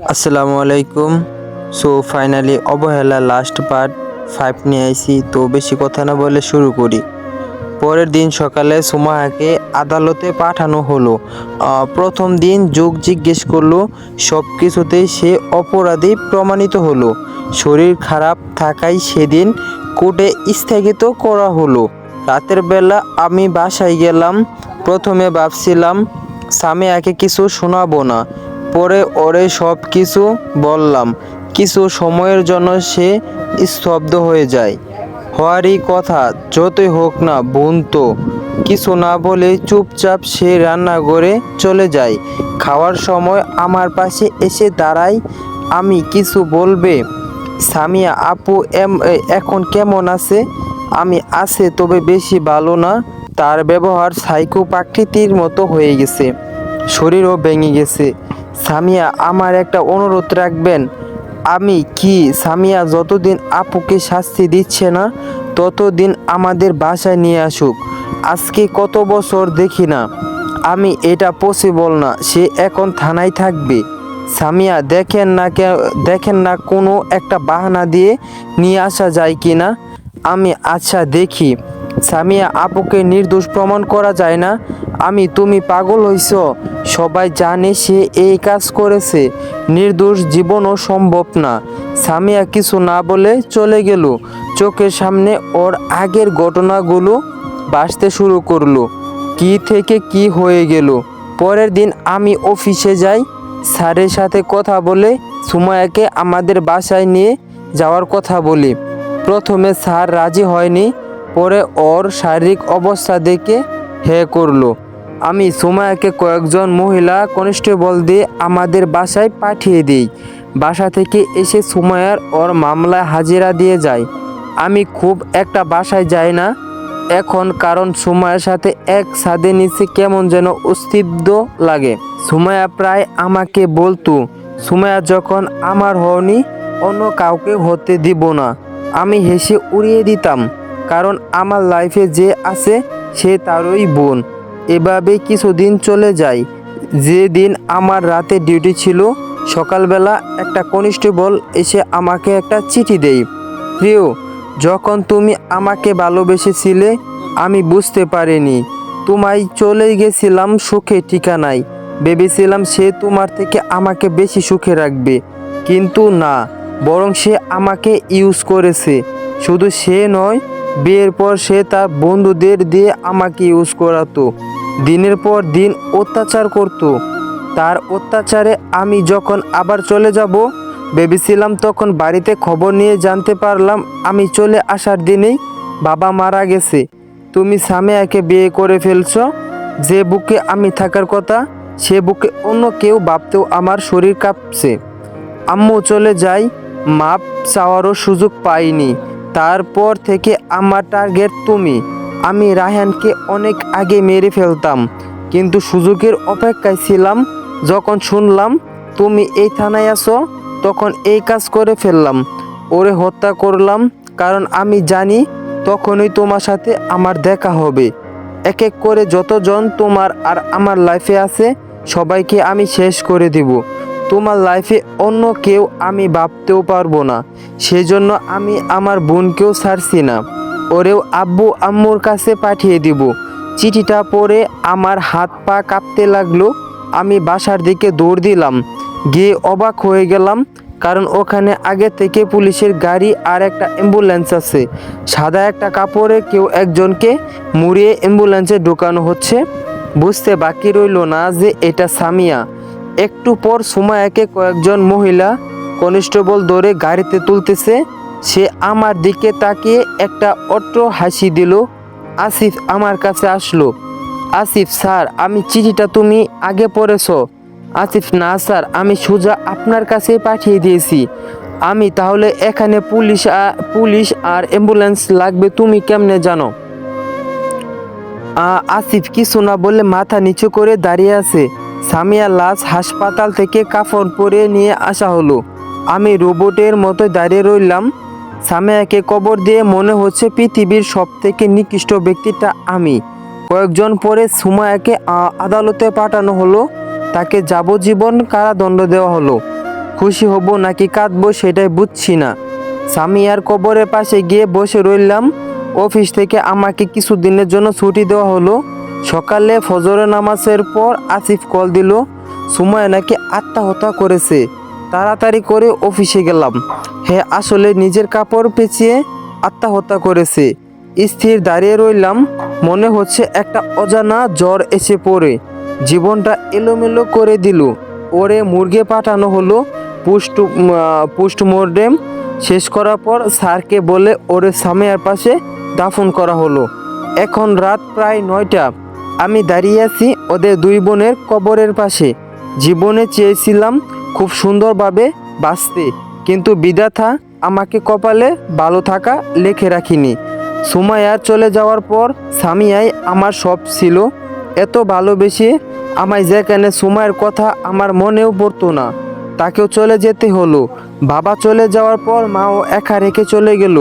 আসসালামু আলাইকুম। So finally অবহেলা লাস্ট পার্ট 5 নিয়ে আইছি। তো বেশি কথা না বলে শুরু করি। পরের দিন সকালে সুমায়াকে আদালতে পাঠানো হলো। প্রথম দিন যোগ জিজ্ঞেস করলো, সব কিছুতেই সে অপরাধী প্রমাণিত হলো। শরীর খারাপ থাকায় সেদিন কোর্টে স্থগিত করা হলো। রাতের বেলা আমি বাসায় গেলাম। প্রথমে ভাবছিলাম সামিয়াকে কিছু শোনাবো না, পরে ওরে সব কিছু বললাম। কিছু সময়ের জন্য সে স্তব্ধ হয়ে যায়। হওয়ারই কথা, যতই হোক না বোন তো। কিছু না বলে চুপচাপ সে রান্নাঘরে চলে যায়। খাওয়ার সময় আমার পাশে এসে দাঁড়ায়। আমি কিছু বলবে, সামিয়া আপু এখন কেমন আছে? আমি আছে, তবে বেশি ভালো না। তার ব্যবহার সাইকো প্রাকৃতির মতো হয়ে গেছে, শরীরও ভেঙে গেছে। সামিয়া আমার একটা অনুরোধ রাখবেন? আমি কি? সামিয়া যতদিন আপুকে শাস্তি দিচ্ছে না ততদিন আমাদের বাসায় নিয়ে আসুক। আজকে কত বছর দেখি না। আমি এটা পসিবল না, সে এখন থানায় থাকবে। সামিয়া দেখেন না কোনো একটা বাহানা দিয়ে নিয়ে আসা যায় কি না। আমি আচ্ছা দেখি। সামিয়া আপুকে নির্দোষ প্রমাণ করা যায় না। তুমি পাগল হইছ? সবাই জানে সে এই কাজ করেছে। নির্দোষ জীবনও সম্ভব না। সামিয়া কিছু না বলে চলে গেল। চোখের সামনে ওর আগের ঘটনাগুলো ভাসতে শুরু করলো। কি থেকে কি হয়ে গেল। পরের দিন আমি অফিসে যাই। স্যারের সাথে কথা বলে সুমায়াকে আমাদের বাসায় নিয়ে যাওয়ার কথা বলি। প্রথমে স্যার রাজি হয়নি, পরে ওর শারীরিক অবস্থা দেখে হ্যাঁ করলো। আমি সুমায়াকে কয়েকজন মহিলা কনস্টেবল দিয়ে আমাদের বাসায় পাঠিয়ে দিই। বাসা থেকে এসে সুমায়ার ওর মামলায় হাজিরা দিয়ে যায়। আমি খুব একটা বাসায় যাই না এখন, কারণ সুমায়ার সাথে এক ছাদের নিচে কেমন যেন অস্তিত্ব লাগে। সুমায়া প্রায় আমাকে বলতো, সুমায়া যখন আমার হওনি অন্য কাউকে হতে দিব না। আমি হেসে উড়িয়ে দিতাম, কারণ আমার লাইফে যে আছে সে তারই বোন। এভাবে কিছুদিন চলে যায়। যেদিন আমার রাতে ডিউটি ছিল, সকালবেলা একটা কনস্টেবল এসে আমাকে একটা চিঠি দেয়। প্রিয়, যখন তুমি আমাকে ভালোবেসেছিলে আমি বুঝতে পারিনি। তোমায় চলে গেছিলাম সুখে ঠিকানায়। ভেবেছিলাম সে তোমার থেকে আমাকে বেশি সুখে রাখবে, কিন্তু না, বরং সে আমাকে ইউজ করেছে। শুধু সে নয়, বিয়ের পর সে তার বন্ধুদের দিয়ে আমাকে ইউজ করাতো। দিনের পর দিন অত্যাচার করত। তার অত্যাচারে আমি যখন আবার চলে যাব ভেবেছিলাম, তখন বাড়িতে খবর নিয়ে জানতে পারলাম আমি চলে আসার দিনেই বাবা মারা গেছে। তুমি সামিয়াকে বিয়ে করে ফেলছ। যে বুকে আমি থাকার কথা সে বুকে অন্য কেউ ভাবতেও আমার শরীর কাঁপছে। আম্মু চলে যায়, মাপ চাওয়ারও সুযোগ পাইনি। তারপর থেকে আমার টার্গেট তুমি। আমি রায়হানকে অনেক আগে মেরে ফেলতাম, কিন্তু সুযোগের অপেক্ষায় ছিলাম। যখন শুনলাম তুমি এই থানায় আছো, তখন এই কাজ করে ফেললাম। ওরে হত্যা করলাম, কারণ আমি জানি তখনই তোমার সাথে আমার দেখা হবে। এক এক করে যতজন তোমার আর আমার লাইফে আছে সবাইকে আমি শেষ করে দিব। তোমার লাইফে অন্য কেউ আমি ভাবতেও পারবো না। সেজন্য আমি আমার বোনকেও ছাড়ছি না, ওরেও আব্বু আম্মুর কাছে পাঠিয়ে দিব। চিঠিটা পড়ে আমার হাত পা কাঁপতে লাগলো। আমি বাসার দিকে দৌড় দিলাম। গিয়ে অবাক হয়ে গেলাম, কারণ ওখানে আগে থেকে পুলিশের গাড়ি আর একটা অ্যাম্বুলেন্স আছে। সাদা একটা কাপড়ে কেউ একজনকে মুড়িয়ে অ্যাম্বুলেন্সে ঢোকানো হচ্ছে। বুঝতে বাকি রইল না যে এটা সামিয়া। একটু পর সুমায়াকে কয়েকজন মহিলা কনস্টেবল ধরে গাড়িতে তুলতেছে। সে আমার দিকে তাকিয়ে একটা অট্ট হাসি দিল। আসিফ আমার কাছে আসলো। আসিফ স্যার, আমি চিঠিটা তুমি আগে পড়েছ? আসিফ না স্যার, আমি সোজা আপনার কাছে পাঠিয়ে দিয়েছি। আমি তাহলে এখানে পুলিশ আর অ্যাম্বুলেন্স লাগবে তুমি কেমনে জানো? আসিফ কিছু না বলে মাথা নিচু করে দাঁড়িয়ে আছে। সামিয়ার লাশ হাসপাতাল থেকে কাফন পরে নিয়ে আসা হলো। আমি রোবটের মতো দাঁড়িয়ে রইলাম। সামিয়াকে কবর দিয়ে মনে হচ্ছে পৃথিবীর সবথেকে নিকৃষ্ট ব্যক্তিটা আমি। কয়েকজন পরে সুমায়াকে আদালতে পাঠানো হলো। তাকে যাবজ্জীবন কারাদণ্ড দেওয়া হলো। খুশি হব নাকি কাঁদবো সেটাই বুঝছি না। সামিয়ার কবরের পাশে গিয়ে বসে রইলাম। অফিস থেকে আমাকে কিছুদিনের জন্য ছুটি দেওয়া হলো। সকালে ফজরের নামাজের পর আসিফ কল দিল, সুমাইয়া নাকি আত্মহত্যা করেছে। তাড়াতাড়ি করে অফিসে গেলাম। হ্যাঁ, আসলে নিজের কাপড় পেঁচিয়ে আত্মহত্যা করেছে। স্থির দাঁড়িয়ে রইলাম। মনে হচ্ছে একটা অজানা জ্বর এসে পড়ে জীবনটা এলোমেলো করে দিল। ওরে মুরগে পাঠানো হলো। পোস্টমর্টেম শেষ করার পর স্যারকে বলে ওরে সামিয়ার পাশে দাফন করা হলো। এখন রাত প্রায় 9টা। আমি দাঁড়িয়ে আছি ওদের দুই বোনের কবরের পাশে। জীবনে চেয়েছিলাম খুব সুন্দরভাবে বাঁচতে, কিন্তু বিধাতা আমাকে কপালে ভালো থাকা লেখে রাখিনি। সুমাইয়া চলে যাওয়ার পর সামিয়াই আমার সব ছিল। এত ভালোবেসে আমায় যেখানে সুমাইয়ের কথা আমার মনেও পড়তো না, তাকেও চলে যেতে হলো। বাবা চলে যাওয়ার পর মাও একা রেখে চলে গেল।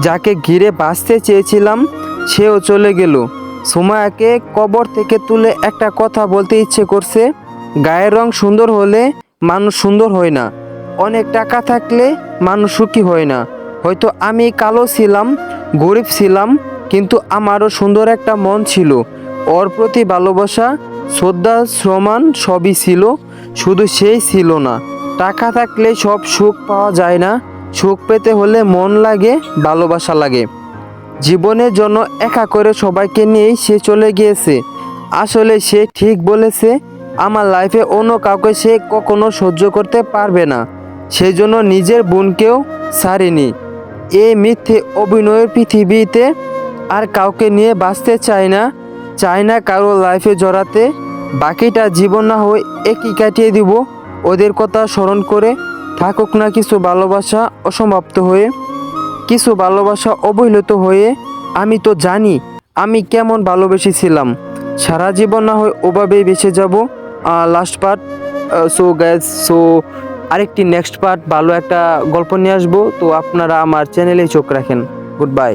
যাকে ঘিরে বাঁচতে চেয়েছিলাম সেও চলে গেল। সুমাইয়াকে কবর থেকে তুলে একটা কথা বলতে ইচ্ছে করছে, গায়ের রং সুন্দর হলে মানুষ সুন্দর হয় না, অনেক টাকা থাকলে মানুষ সুখী হয় না। হয়তো আমি কালো ছিলাম, গরিব ছিলাম, কিন্তু আমারও সুন্দর একটা মন ছিল। ওর প্রতি ভালোবাসা, শ্রদ্ধা, সম্মান সবই ছিল, শুধু সেই ছিল না। টাকা থাকলে সব সুখ পাওয়া যায় না, সুখ পেতে হলে মন লাগে, ভালোবাসা লাগে। জীবনের জন্য একা করে সবাইকে নিয়েই সে চলে গিয়েছে। আসলে সে ঠিক বলেছে, আমার লাইফে অন্য কাউকে সে কখনো সহ্য করতে পারবে না। সেই জন্য নিজের বোনকেও ছাড়েনি। এই মিথ্যে অভিনয়ের পৃথিবীতে আর কাউকে নিয়ে বাঁচতে চায় না কারো লাইফে জড়াতে। বাকিটা জীবন না হয় একই কাটিয়ে দিব ওদের কথা স্মরণ করে। থাকুক না কিছু ভালোবাসা অসমাপ্ত হয়ে, কিছু ভালোবাসা অবহেলিত হয়ে। আমি তো জানি আমি কেমন ভালোবেসেছিলাম। সারা জীবন না হয় ওভাবেই বেঁচে যাব। Last part. সো আরেকটি নেক্সট পার্ট ভালো একটা গল্প নিয়ে আসবো। তো আপনারা আমার চ্যানেলেই চোখ রাখেন। Good bye.